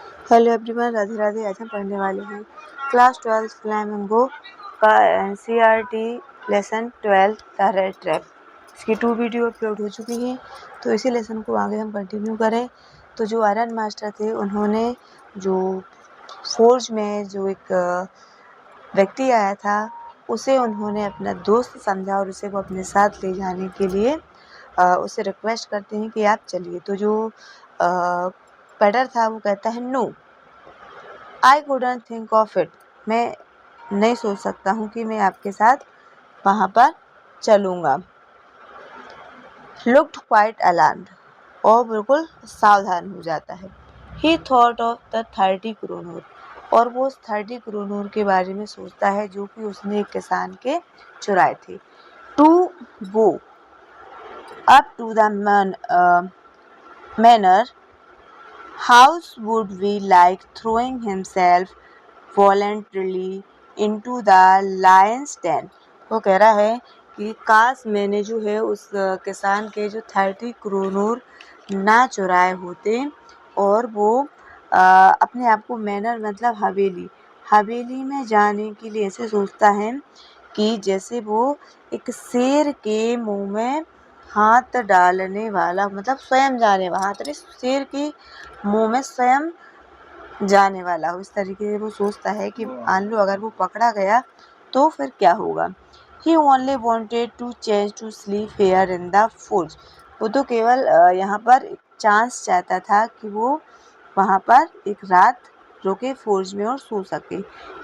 Hello everyone, Radhe Radhe. आज हम पढ़ने वाले हैं क्लास 12 फ्लैमिंगो का NCERT lesson 12 the red trap. इसकी 2 वीडियो अपलोड हो चुकी है, तो इसी लेसन को आगे हम कंटिन्यू करें। तो जो आयरन मास्टर थे, उन्होंने जो फोर्ज में जो एक व्यक्ति आया था, उसे उन्होंने अपना दोस्त समझा और उसे वो अपने साथ ले जाने के लिए उससे रिक्वेस्ट करते हैं कि आप चलिए। तो जो पेडर था वो कहता है no, I couldn't think of it. मैं नहीं सोच सकता हूँ कि मैं आपके साथ वहाँ पर चलूँगा। लुक्ड क्वाइट अलार्म्ड, और बिल्कुल सावधान हो जाता है। ही थॉट ऑफ द 30 क्रोनूर, और वो उस 30 क्रोनूर के बारे में सोचता है जो कि उसने एक किसान के चुराए थे। To go up to the manor house would we like throwing himself voluntarily into the lion's den। वो कह रहा है कि काश मैंने जो है उस किसान के जो 30 क्रोनूर ना चुराए होते, और वो अपने आप को मैनर मतलब हवेली में जाने के लिए ऐसे सोचता है कि जैसे वो एक शेर के मुंह में हाथ डालने वाला, मतलब स्वयं जाने वाला, हाथ नहीं, शेर के मुंह में स्वयं जाने वाला हो। इस तरीके से वो सोचता है कि मान लो अगर वो पकड़ा गया तो फिर क्या होगा। He only wanted to change to sleep here in the forge। वो तो केवल यहाँ पर चांस चाहता था कि वो वहाँ पर एक रात रुके फोर्ज में और सो सके।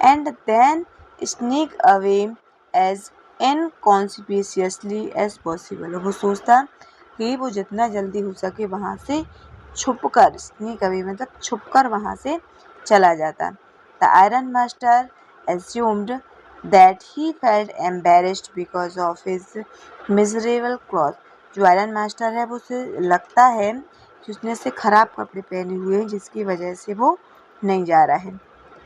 And then sneak away as inconsequentially as possible. वो सोचता कि वो जितना जल्दी हो सके वहाँ से छुपकर, स्नीक अवे मतलब छुपकर वहाँ से चला जाता। The iron master assumed that he felt embarrassed because of his miserable clothes। जो आयरन मास्टर है वो उसे लगता है कि उसने से खराब कपड़े पहने हुए हैं, जिसकी वजह से वो नहीं जा रहा है।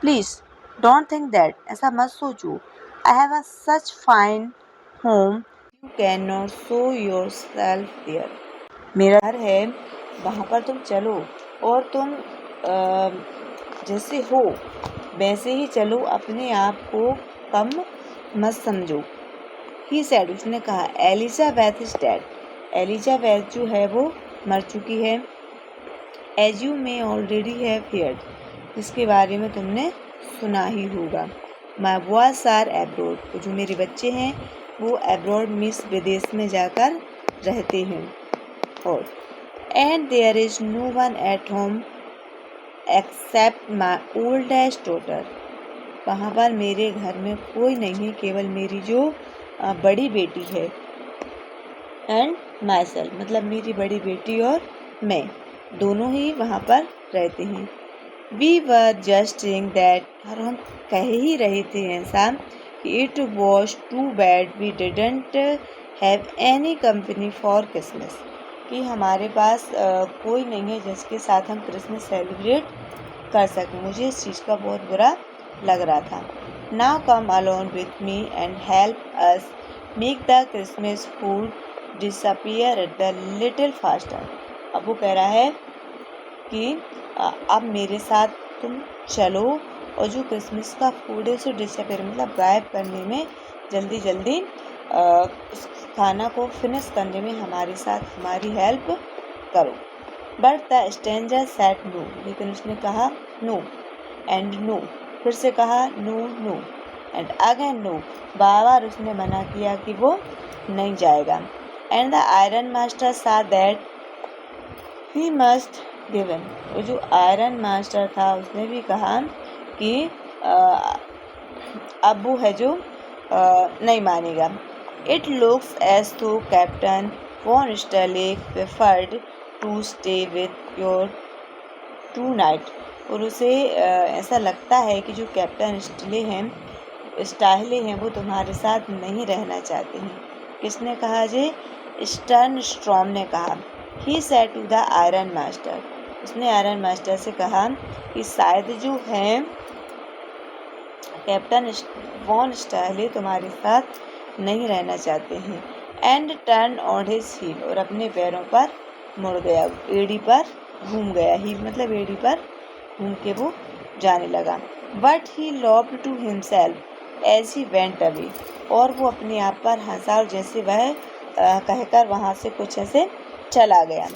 प्लीज़ डोंट थिंक दैट, ऐसा मत सोचो। I have a such fine home, you can not show yourself there. मेरा घर है, वहाँ पर तुम चलो और तुम जैसे हो वैसे ही चलो, अपने आप को कम मत समझो। ही सेड, उसने कहा, एलिजाबेथ इज डेड। एलिजाबेथ जो है वो मर चुकी है। As you may already have heard, इसके बारे में तुमने सुना ही होगा। माई बॉयज आर एब्रॉड, जो मेरे बच्चे हैं वो एब्रॉड मीन्स विदेश में जाकर रहते हैं। और and there is no one at home except my oldest daughter, वहाँ पर मेरे घर में कोई नहीं है, केवल मेरी जो बड़ी बेटी है। एंड माई सेल्फ, मतलब मेरी बड़ी बेटी और मैं दोनों ही वहाँ पर रहते हैं। We were just saying that, और हम कह ही रहे थे ऐसा कि it was too bad we didn't have any company for Christmas, कि हमारे पास कोई नहीं है जिसके साथ हम क्रिसमस सेलिब्रेट कर सकें। मुझे इस चीज़ का बहुत बुरा लग रहा था। Now come alone with me and help us make the Christmas food disappear at the little faster. अब वो कह रहा है कि अब मेरे साथ तुम चलो और जो क्रिसमस का फूड है उसे डिसअपियर मतलब गायब करने में, जल्दी जल्दी उस खाना को फिनिश करने में हमारे साथ हमारी हेल्प करो। But the stranger said no, लेकिन उसने कहा नो एंड नो, फिर से कहा no no and again no, बार बार उसने मना किया कि वो नहीं जाएगा। And the iron master saw that he must given, वो जो आयरन मास्टर था उसने भी कहा कि अब वो है जो नहीं मानेगा। It looks as to captain von Sterley preferred to stay with your tonight, और उसे ऐसा लगता है कि जो कैप्टन स्टाहले हैं वो तुम्हारे साथ नहीं रहना चाहते हैं। किसने कहा जी? स्टर्न स्ट्रॉम ने कहा। He said to the iron master, उसने आयरन मास्टर से कहा कि शायद जो है कैप्टन वॉन स्टाहले तुम्हारे साथ नहीं रहना चाहते हैं। And turn on his heel, और अपने पैरों पर मुड़ गया, एड़ी पर घूम गया। हील मतलब एड़ी पर घूम के वो जाने लगा। But he laughed to himself as he went away, और वो अपने आप पर हंसा और जैसे वह कहकर वहाँ से कुछ ऐसे चला गया।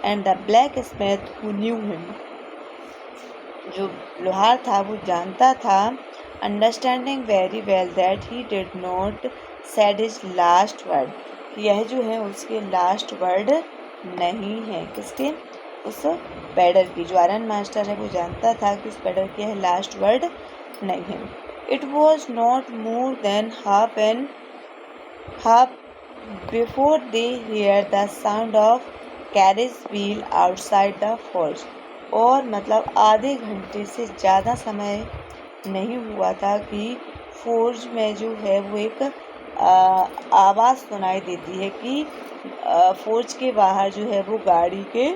And the black Smith who knew him, जो लोहार था वो जानता था, understanding very well that he did not said his last word, यह जो है उसके लास्ट वर्ड नहीं है। किसके? उस पैडर की। जो आयरन मास्टर है वो जानता था कि उस पैडर के है लास्ट वर्ड नहीं है। It was not more than half before they heard the sound of carriage wheel outside the forge, और मतलब आधे घंटे से ज़्यादा समय नहीं हुआ था कि फोर्ज में जो है वो एक आवाज़ सुनाई देती है कि फोर्ज के बाहर जो है वो गाड़ी के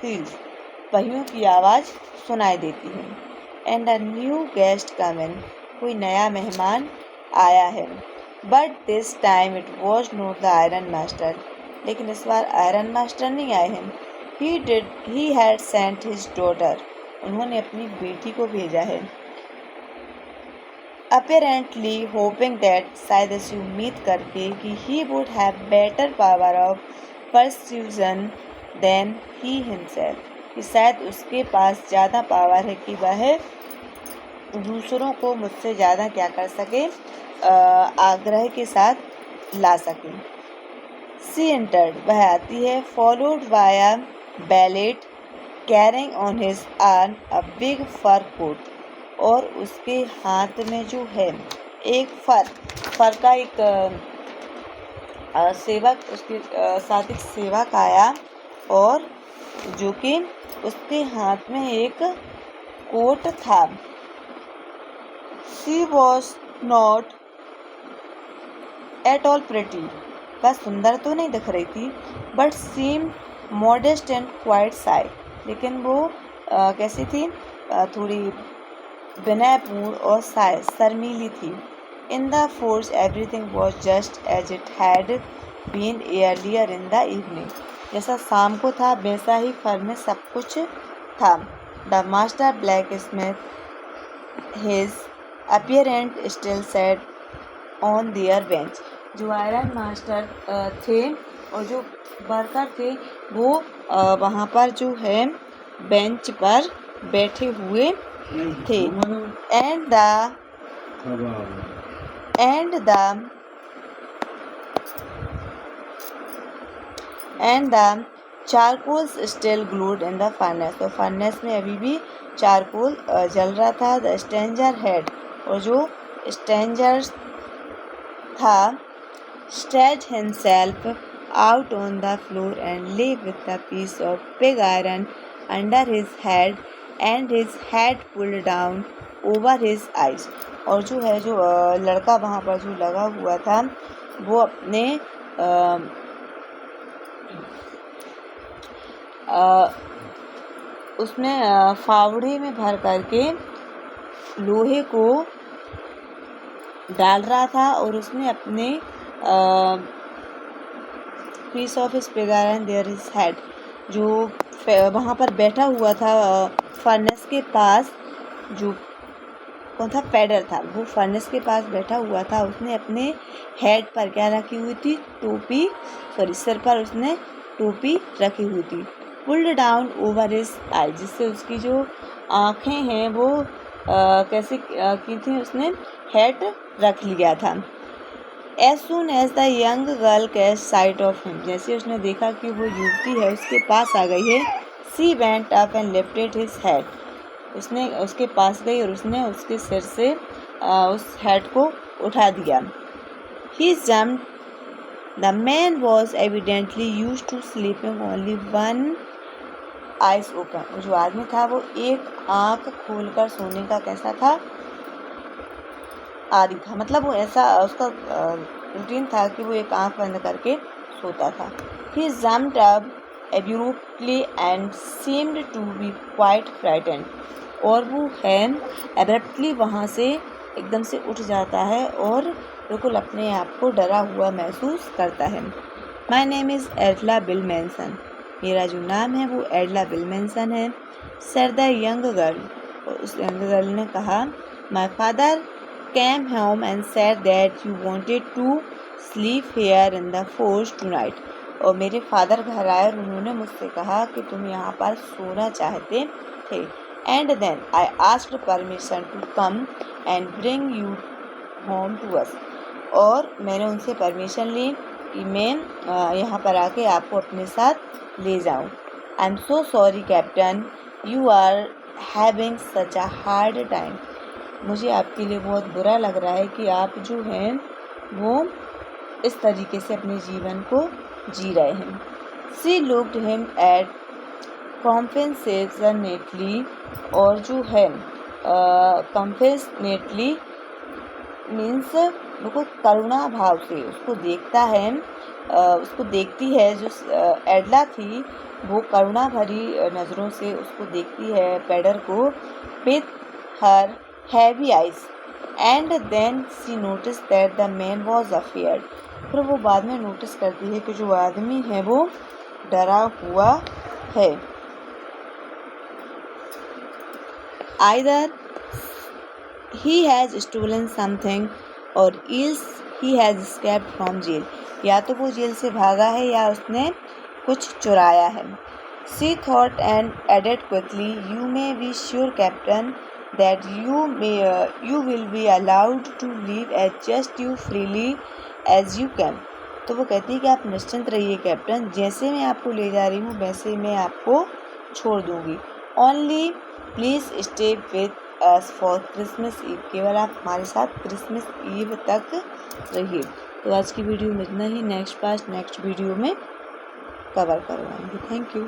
व्हील्स, पहियों की आवाज़ सुनाई देती है। एंड अ न्यू गेस्ट कम इन, कोई नया मेहमान आया है। But this time it was not the iron master, लेकिन इस बार आयरन मास्टर नहीं आए हैं। He had sent his daughter, उन्होंने अपनी बेटी को भेजा है। अपेरेंटली होपिंग दैट, शायद ऐसी उम्मीद करके कि he would have better power of persuasion than he himself, कि शायद उसके पास ज़्यादा पावर है कि वह दूसरों को मुझसे ज़्यादा क्या कर सके, आग्रह के साथ ला सके। सी एंटर्ड, वह आती है, followed by a valet carrying on his arm a big fur coat, और उसके हाथ में जो है एक फर का एक सेवक, उसके साथ एक सेवक आया, और जो कि उसके हाथ में एक कोट था। She was not at all pretty, वह सुंदर तो नहीं दिख रही थी, but seem modest and quite shy, लेकिन वो कैसी थी, थोड़ी विनयपूर्ण और शर्मीली थी। In the force everything was just as it had been earlier in the evening, जैसा शाम को था वैसा ही फर में सब कुछ था। The master blacksmith his apparent still sat on their bench, जो आयरन मास्टर थे और जो वर्कर थे वो वहाँ पर जो है बेंच पर बैठे हुए थे। And the charcoals still glowed in the furnace, और फर्नेस में अभी भी चारकोल जल रहा था। द स्ट्रेंजर हेड, और जो स्ट्रेंजर था, stretched himself out on the floor and lay with a piece of pig iron under his head and his hat pulled down over his eyes, और जो है जो लड़का वहाँ पर जो लगा हुआ था वो अपने उसमें फावड़े में भर करके लोहे को डाल रहा था, और उसने अपने piece of his pig iron there his head, जो वहाँ पर बैठा हुआ था फर्नेस के पास, जो कौन था, पैडर था, वो फर्नेस के पास बैठा हुआ था। उसने अपने हेड पर क्या रखी हुई थी, टोपी, सिर पर उसने टोपी रखी हुई थी। पुल्ड डाउन ओवर हिज आई, जिससे उसकी जो आँखें हैं वो कैसे की थी, उसने हेड रख लिया था। As soon as the young girl caught sight of him, जैसे उसने देखा कि वो युवती है उसके पास आ गई है, she went up and lifted his head, उसने उसके पास गई और उसने उसके सिर से उस हेड को उठा दिया। He jumped. The man was evidently used to sleeping only one eyes open, जो आदमी था वो एक आँख खोलकर सोने का कैसा था, आदि था, मतलब वो ऐसा उसका रूटीन था कि वो एक आँख बंद करके सोता था। He jumped up abruptly and seemed to be quite frightened, और वो है abruptly वहाँ से एकदम से उठ जाता है और बिल्कुल अपने आप को डरा हुआ महसूस करता है। My name is एडला bill Manson, मेरा जो नाम है वो एडला बिल मैनसन है। said the young girl. उस young girl ने कहा, my father came home and said that you wanted to sleep here in the forest tonight. और मेरे फादर घर आए और उन्होंने मुझसे कहा कि तुम यहाँ पर सोना चाहते थे. And then I asked permission to come and bring you home to us. और मैंने उनसे परमिशन ली कि मैं यहाँ पर आके आपको अपने साथ ले जाऊँ. I am so sorry captain, you are having such a hard time. मुझे आपके लिए बहुत बुरा लग रहा है कि आप जो हैं वो इस तरीके से अपने जीवन को जी रहे हैं. She looked him at compassionately. और जो है कॉम्पेंसनेटली मीन्स बिल्कुल करुणा भाव से उसको देखता है, उसको देखती है. जो एडला थी वो करुणा भरी नज़रों से उसको देखती है पेडर को with her heavy eyes. And then she notice that the man was afraid. फिर वो बाद में नोटिस करती है कि जो आदमी है वो डरा हुआ है. Either he has stolen something or else he has escaped from jail. या तो वो जेल से भागा है या उसने कुछ चुराया है. She thought and added quickly, you may be sure captain that you will be allowed to leave as just you freely as you can. तो वो कहती है कि आप निश्चिंत रहिए कैप्टन, जैसे मैं आपको ले जा रही हूँ वैसे मैं आपको छोड़ दूँगी. Only please stay with us for Christmas Eve. केवल आप हमारे साथ क्रिसमस ईव तक रहिए. तो आज की वीडियो में इतना ही. नेक्स्ट वीडियो में कवर करवाएंगे. Thank you.